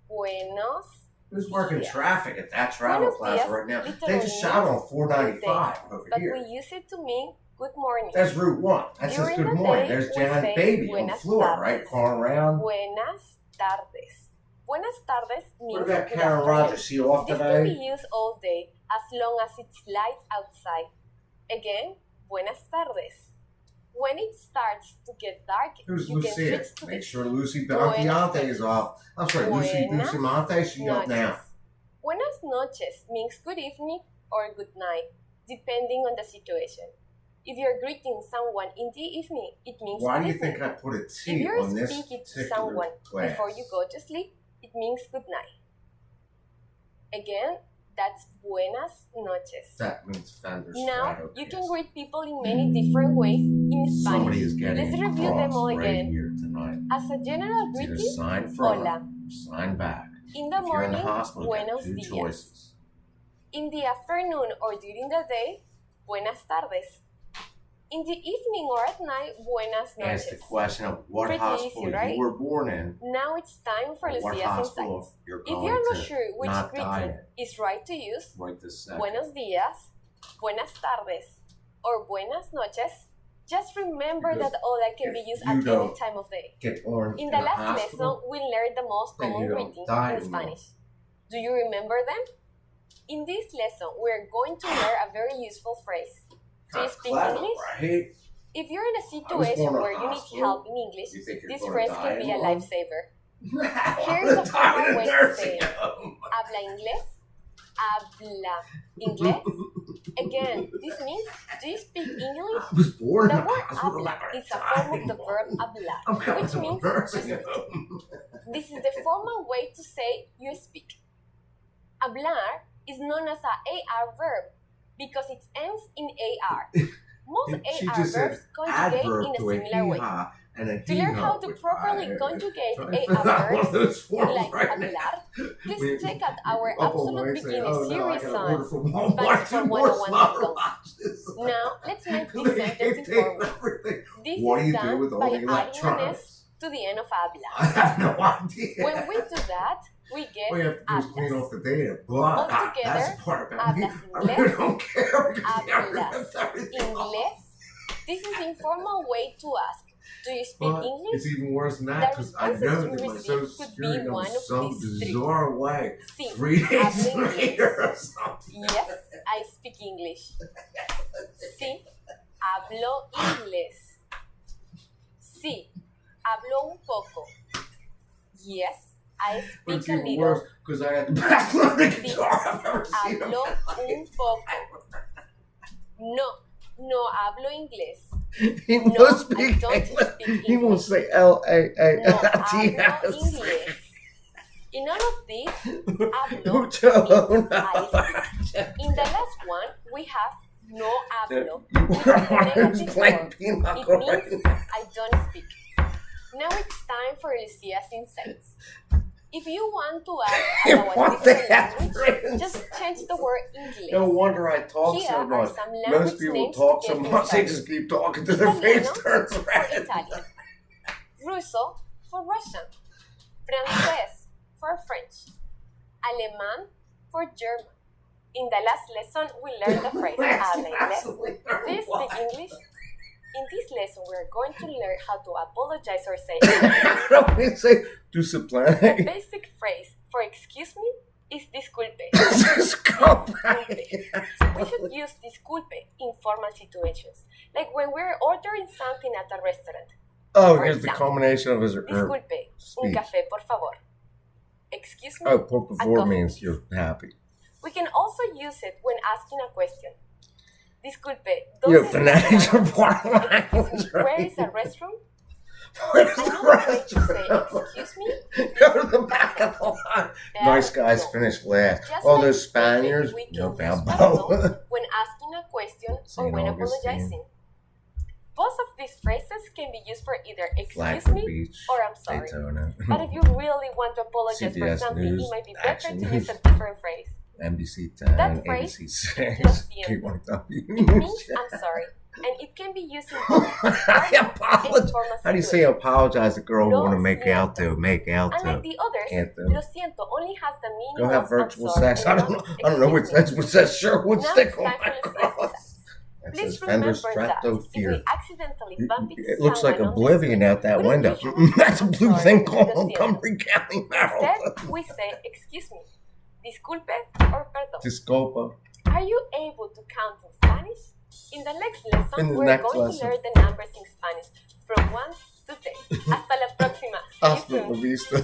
[SPEAKER 3] Buenos
[SPEAKER 1] Who's working
[SPEAKER 3] días.
[SPEAKER 1] traffic at that travel
[SPEAKER 3] Buenos
[SPEAKER 1] plaza
[SPEAKER 3] días
[SPEAKER 1] right now? They
[SPEAKER 3] literally
[SPEAKER 1] just shot on
[SPEAKER 3] means
[SPEAKER 1] 495 over
[SPEAKER 3] but
[SPEAKER 1] here.
[SPEAKER 3] we use it to mean good morning.
[SPEAKER 1] There's Route 1. That says
[SPEAKER 3] During
[SPEAKER 1] good
[SPEAKER 3] the
[SPEAKER 1] morning.
[SPEAKER 3] day,
[SPEAKER 1] There's
[SPEAKER 3] we
[SPEAKER 1] Jan
[SPEAKER 3] say
[SPEAKER 1] Baby on the
[SPEAKER 3] buenas
[SPEAKER 1] floor, right?
[SPEAKER 3] tardes.
[SPEAKER 1] Calling around.
[SPEAKER 3] Buenas tardes. Buenas tardes means
[SPEAKER 1] What about
[SPEAKER 3] good
[SPEAKER 1] Karen
[SPEAKER 3] afternoon.
[SPEAKER 1] Rogers? She off
[SPEAKER 3] This can be
[SPEAKER 1] today?
[SPEAKER 3] used all day as long as it's light outside. Again, buenas tardes. When it starts to get dark,
[SPEAKER 1] Who's
[SPEAKER 3] you can
[SPEAKER 1] Lucia?
[SPEAKER 3] switch to
[SPEAKER 1] Make
[SPEAKER 3] the
[SPEAKER 1] sure Lucy
[SPEAKER 3] Buenas
[SPEAKER 1] Bantiante is off. I'm sorry, Lucy
[SPEAKER 3] Buenas
[SPEAKER 1] Bustamante, she up now.
[SPEAKER 3] noches. Buenas noches means good evening or good night, depending on the situation. If you're greeting someone in the evening, it means
[SPEAKER 1] Why
[SPEAKER 3] good
[SPEAKER 1] do you
[SPEAKER 3] evening.
[SPEAKER 1] think I put a
[SPEAKER 3] If
[SPEAKER 1] T
[SPEAKER 3] you're
[SPEAKER 1] on this
[SPEAKER 3] speaking to
[SPEAKER 1] particular
[SPEAKER 3] someone
[SPEAKER 1] class?
[SPEAKER 3] before you go to sleep, it means good night. Again, that's buenas noches.
[SPEAKER 1] That means Fender
[SPEAKER 3] Now,
[SPEAKER 1] Strato
[SPEAKER 3] you
[SPEAKER 1] kiss.
[SPEAKER 3] can greet people in many different ways in Spanish.
[SPEAKER 1] Somebody is getting
[SPEAKER 3] Let's review
[SPEAKER 1] across
[SPEAKER 3] them all
[SPEAKER 1] right
[SPEAKER 3] again.
[SPEAKER 1] here tonight.
[SPEAKER 3] As a general
[SPEAKER 1] It's either
[SPEAKER 3] greeting,
[SPEAKER 1] sign front,
[SPEAKER 3] hola.
[SPEAKER 1] sign back.
[SPEAKER 3] In the
[SPEAKER 1] If you're in
[SPEAKER 3] morning,
[SPEAKER 1] the hospital, you got
[SPEAKER 3] buenos
[SPEAKER 1] 2
[SPEAKER 3] días.
[SPEAKER 1] choices.
[SPEAKER 3] In the afternoon or during the day, buenas tardes. In the evening or at night, buenas noches.
[SPEAKER 1] Ask the question of what
[SPEAKER 3] Pretty
[SPEAKER 1] hospital
[SPEAKER 3] easy, right?
[SPEAKER 1] you were born in.
[SPEAKER 3] Now it's time for
[SPEAKER 1] What
[SPEAKER 3] Lucia's
[SPEAKER 1] hospital
[SPEAKER 3] insights.
[SPEAKER 1] you're
[SPEAKER 3] If
[SPEAKER 1] going
[SPEAKER 3] you're not
[SPEAKER 1] to.
[SPEAKER 3] sure which
[SPEAKER 1] Not
[SPEAKER 3] greeting
[SPEAKER 1] dying
[SPEAKER 3] is right to use,
[SPEAKER 1] right this second.
[SPEAKER 3] buenos días, buenas tardes, or buenas noches, just remember
[SPEAKER 1] Because
[SPEAKER 3] that hola can be
[SPEAKER 1] if
[SPEAKER 3] used
[SPEAKER 1] you
[SPEAKER 3] at any
[SPEAKER 1] don't
[SPEAKER 3] time of day.
[SPEAKER 1] Get born
[SPEAKER 3] In
[SPEAKER 1] in
[SPEAKER 3] the
[SPEAKER 1] a
[SPEAKER 3] last
[SPEAKER 1] hospital,
[SPEAKER 3] lesson, we learned the most
[SPEAKER 1] then
[SPEAKER 3] common
[SPEAKER 1] you don't
[SPEAKER 3] greetings
[SPEAKER 1] die
[SPEAKER 3] in
[SPEAKER 1] anymore.
[SPEAKER 3] Spanish. Do you remember them? In this lesson, we're going to learn a very useful phrase. Do you speak
[SPEAKER 1] Clever,
[SPEAKER 3] English?
[SPEAKER 1] right?
[SPEAKER 3] If you're in a
[SPEAKER 1] born
[SPEAKER 3] situation
[SPEAKER 1] in a
[SPEAKER 3] where you need
[SPEAKER 1] hospital.
[SPEAKER 3] help in English,
[SPEAKER 1] You think you're
[SPEAKER 3] this
[SPEAKER 1] gonna
[SPEAKER 3] phrase
[SPEAKER 1] die
[SPEAKER 3] can be a
[SPEAKER 1] anymore?
[SPEAKER 3] lifesaver.
[SPEAKER 1] Here's
[SPEAKER 3] the formal way to say it. Habla inglés. Habla inglés. Again, this means, do you speak English?
[SPEAKER 1] I was born
[SPEAKER 3] The
[SPEAKER 1] in a
[SPEAKER 3] word
[SPEAKER 1] hospital.
[SPEAKER 3] habla is a form of the verb hablar,
[SPEAKER 1] I'm going
[SPEAKER 3] which
[SPEAKER 1] to a
[SPEAKER 3] means
[SPEAKER 1] nursing
[SPEAKER 3] to speak.
[SPEAKER 1] home.
[SPEAKER 3] This is the formal way to say you speak. Hablar is known as a AR verb because it ends in AR. Most
[SPEAKER 1] She
[SPEAKER 3] AR
[SPEAKER 1] just said
[SPEAKER 3] verbs conjugate
[SPEAKER 1] adverb
[SPEAKER 3] in a
[SPEAKER 1] to a
[SPEAKER 3] similar way.
[SPEAKER 1] hee-haw and a
[SPEAKER 3] To learn how to
[SPEAKER 1] which
[SPEAKER 3] properly
[SPEAKER 1] I-
[SPEAKER 3] conjugate
[SPEAKER 1] trying to fill
[SPEAKER 3] AR
[SPEAKER 1] out one of
[SPEAKER 3] verbs
[SPEAKER 1] those forms
[SPEAKER 3] like
[SPEAKER 1] right now.
[SPEAKER 3] hablar,
[SPEAKER 1] We-
[SPEAKER 3] please check out our
[SPEAKER 1] Up on
[SPEAKER 3] Absolute
[SPEAKER 1] Wednesday,
[SPEAKER 3] Beginner
[SPEAKER 1] oh, no, I
[SPEAKER 3] series
[SPEAKER 1] gotta
[SPEAKER 3] on
[SPEAKER 1] order from Walmart
[SPEAKER 3] Spanish for
[SPEAKER 1] 2 more
[SPEAKER 3] 101.com.
[SPEAKER 1] smartwatches.
[SPEAKER 3] Now, let's make this
[SPEAKER 1] They
[SPEAKER 3] sentence
[SPEAKER 1] take
[SPEAKER 3] informal.
[SPEAKER 1] everything.
[SPEAKER 3] This
[SPEAKER 1] What do
[SPEAKER 3] is
[SPEAKER 1] you do
[SPEAKER 3] done
[SPEAKER 1] with all
[SPEAKER 3] by
[SPEAKER 1] the
[SPEAKER 3] adding an S
[SPEAKER 1] electronics?
[SPEAKER 3] to the end of habla.
[SPEAKER 1] I have no idea.
[SPEAKER 3] When we do that, we get
[SPEAKER 1] All you have to do is clean
[SPEAKER 3] hablas.
[SPEAKER 1] off the data. But
[SPEAKER 3] Altogether,
[SPEAKER 1] that's the part about me.
[SPEAKER 3] hablas
[SPEAKER 1] I really
[SPEAKER 3] inglés,
[SPEAKER 1] don't care because they
[SPEAKER 3] hablas
[SPEAKER 1] remember everything.
[SPEAKER 3] Inglés. This is the informal way to ask, do you speak
[SPEAKER 1] But
[SPEAKER 3] English?
[SPEAKER 1] it's even worse than that
[SPEAKER 3] The
[SPEAKER 1] because I
[SPEAKER 3] responses
[SPEAKER 1] know
[SPEAKER 3] you
[SPEAKER 1] that my
[SPEAKER 3] receive
[SPEAKER 1] social
[SPEAKER 3] could
[SPEAKER 1] security
[SPEAKER 3] be
[SPEAKER 1] number
[SPEAKER 3] one of
[SPEAKER 1] some
[SPEAKER 3] these three.
[SPEAKER 1] bizarre way.
[SPEAKER 3] Sí,
[SPEAKER 1] 3 days
[SPEAKER 3] hablo
[SPEAKER 1] later
[SPEAKER 3] inglés.
[SPEAKER 1] or something.
[SPEAKER 3] Yes, I speak English. Sí, hablo inglés. Sí, hablo un poco. Yes, I
[SPEAKER 1] But it's
[SPEAKER 3] speak a
[SPEAKER 1] even
[SPEAKER 3] little.
[SPEAKER 1] worse because I got the best learning
[SPEAKER 3] Sí,
[SPEAKER 1] guitar I've ever seen. in
[SPEAKER 3] hablo
[SPEAKER 1] my
[SPEAKER 3] un
[SPEAKER 1] life.
[SPEAKER 3] poco. No, no hablo inglés.
[SPEAKER 1] He
[SPEAKER 3] No,
[SPEAKER 1] won't
[SPEAKER 3] I
[SPEAKER 1] speak
[SPEAKER 3] don't
[SPEAKER 1] English.
[SPEAKER 3] speak
[SPEAKER 1] He won't
[SPEAKER 3] English.
[SPEAKER 1] say
[SPEAKER 3] No
[SPEAKER 1] L-A-A-L-T-S.
[SPEAKER 3] hablo inglés. In all of these, hablo
[SPEAKER 1] Mucho
[SPEAKER 3] means
[SPEAKER 1] no.
[SPEAKER 3] I speak. In the last one, we have no hablo.
[SPEAKER 1] You
[SPEAKER 3] which is the
[SPEAKER 1] want to
[SPEAKER 3] negative
[SPEAKER 1] play
[SPEAKER 3] form.
[SPEAKER 1] pinochle
[SPEAKER 3] It
[SPEAKER 1] right
[SPEAKER 3] means
[SPEAKER 1] now.
[SPEAKER 3] I don't speak. Now it's time for Lucia's insights. If you want to ask
[SPEAKER 1] You
[SPEAKER 3] about a
[SPEAKER 1] want to
[SPEAKER 3] different
[SPEAKER 1] have
[SPEAKER 3] language,
[SPEAKER 1] friends.
[SPEAKER 3] just change the word English.
[SPEAKER 1] No wonder I talk
[SPEAKER 3] Here
[SPEAKER 1] so
[SPEAKER 3] are
[SPEAKER 1] much.
[SPEAKER 3] some
[SPEAKER 1] Most
[SPEAKER 3] language
[SPEAKER 1] people
[SPEAKER 3] names
[SPEAKER 1] talk
[SPEAKER 3] to
[SPEAKER 1] so
[SPEAKER 3] get you
[SPEAKER 1] much they
[SPEAKER 3] started.
[SPEAKER 1] just keep talking till their face
[SPEAKER 3] Italiano
[SPEAKER 1] turns
[SPEAKER 3] for
[SPEAKER 1] red.
[SPEAKER 3] Italian. Ruso for Russian. Francés for French. Alemán for German. In the last lesson, we learned the phrase habla inglés. Do you speak English? In this lesson, we're going to learn how to apologize or say
[SPEAKER 1] Don't we say do se
[SPEAKER 3] The
[SPEAKER 1] play?
[SPEAKER 3] basic phrase for excuse me is disculpe.
[SPEAKER 1] Just go back.
[SPEAKER 3] So we should use disculpe in formal situations, like when we're ordering something at a restaurant.
[SPEAKER 1] Oh,
[SPEAKER 3] For
[SPEAKER 1] here's the
[SPEAKER 3] example,
[SPEAKER 1] culmination of his
[SPEAKER 3] Disculpe, un
[SPEAKER 1] speech.
[SPEAKER 3] café por favor. Excuse me.
[SPEAKER 1] Oh, por favor
[SPEAKER 3] coffee,
[SPEAKER 1] means
[SPEAKER 3] please.
[SPEAKER 1] you're happy.
[SPEAKER 3] We can also use it when asking a question. Disculpe,
[SPEAKER 1] Your
[SPEAKER 3] ¿dónde
[SPEAKER 1] fanatics
[SPEAKER 3] está?
[SPEAKER 1] are foreign
[SPEAKER 3] Excuse
[SPEAKER 1] language.
[SPEAKER 3] me, where is the restroom?
[SPEAKER 1] Where's the
[SPEAKER 3] Another way to say
[SPEAKER 1] restroom?
[SPEAKER 3] excuse me,
[SPEAKER 1] Go to the back of the line. Nice guys
[SPEAKER 3] no.
[SPEAKER 1] finish last.
[SPEAKER 3] Just
[SPEAKER 1] All
[SPEAKER 3] like
[SPEAKER 1] those Spaniards,
[SPEAKER 3] we can
[SPEAKER 1] no
[SPEAKER 3] use
[SPEAKER 1] Balboa.
[SPEAKER 3] perdón when asking a question or
[SPEAKER 1] Saint
[SPEAKER 3] when
[SPEAKER 1] Augustine.
[SPEAKER 3] apologizing. Both of these phrases can be used for either excuse
[SPEAKER 1] Flagler
[SPEAKER 3] me
[SPEAKER 1] Beach,
[SPEAKER 3] or I'm sorry.
[SPEAKER 1] Daytona,
[SPEAKER 3] But if you really want to apologize for
[SPEAKER 1] CBS
[SPEAKER 3] something,
[SPEAKER 1] News,
[SPEAKER 3] it might be better
[SPEAKER 1] Action
[SPEAKER 3] to use a
[SPEAKER 1] News.
[SPEAKER 3] different phrase.
[SPEAKER 1] NBC 10,
[SPEAKER 3] That phrase
[SPEAKER 1] ABC
[SPEAKER 3] is
[SPEAKER 1] 6,
[SPEAKER 3] lo siento.
[SPEAKER 1] K1W.
[SPEAKER 3] It means I'm sorry, and it can be used in both
[SPEAKER 1] I
[SPEAKER 3] formal and
[SPEAKER 1] apologize.
[SPEAKER 3] informal
[SPEAKER 1] How do you say
[SPEAKER 3] situations.
[SPEAKER 1] apologize? A girl
[SPEAKER 3] Lo
[SPEAKER 1] want to make out
[SPEAKER 3] siento.
[SPEAKER 1] to, make out
[SPEAKER 3] Unlike
[SPEAKER 1] to.
[SPEAKER 3] the others,
[SPEAKER 1] Can't do.
[SPEAKER 3] lo siento only has the meaning
[SPEAKER 1] Go
[SPEAKER 3] of
[SPEAKER 1] have
[SPEAKER 3] I'm
[SPEAKER 1] virtual
[SPEAKER 3] sorry
[SPEAKER 1] sex.
[SPEAKER 3] and
[SPEAKER 1] I don't
[SPEAKER 3] not
[SPEAKER 1] know. I don't know which
[SPEAKER 3] excuse me.
[SPEAKER 1] that's that shirt would
[SPEAKER 3] Now
[SPEAKER 1] stick
[SPEAKER 3] it's
[SPEAKER 1] on
[SPEAKER 3] time
[SPEAKER 1] my
[SPEAKER 3] for Lucia's
[SPEAKER 1] cross.
[SPEAKER 3] insights.
[SPEAKER 1] That
[SPEAKER 3] Please
[SPEAKER 1] says Fender
[SPEAKER 3] remember that if we
[SPEAKER 1] Stratosphere.
[SPEAKER 3] accidentally bump into
[SPEAKER 1] It looks like
[SPEAKER 3] someone on the
[SPEAKER 1] Oblivion
[SPEAKER 3] street,
[SPEAKER 1] out that
[SPEAKER 3] we don't
[SPEAKER 1] window.
[SPEAKER 3] usually say
[SPEAKER 1] That's a
[SPEAKER 3] I'm
[SPEAKER 1] blue
[SPEAKER 3] sorry,
[SPEAKER 1] thing
[SPEAKER 3] lo
[SPEAKER 1] called
[SPEAKER 3] siento.
[SPEAKER 1] Montgomery County,
[SPEAKER 3] Instead,
[SPEAKER 1] Maryland.
[SPEAKER 3] we say excuse me, disculpe, or perdón.
[SPEAKER 1] Disculpa.
[SPEAKER 3] Are you able to count in Spanish? In the next lesson,
[SPEAKER 1] In the
[SPEAKER 3] we're
[SPEAKER 1] next
[SPEAKER 3] going
[SPEAKER 1] lesson.
[SPEAKER 3] to learn the numbers in Spanish from 1 to 10. Hasta la próxima. See you
[SPEAKER 1] Hasta
[SPEAKER 3] soon.
[SPEAKER 1] la vista.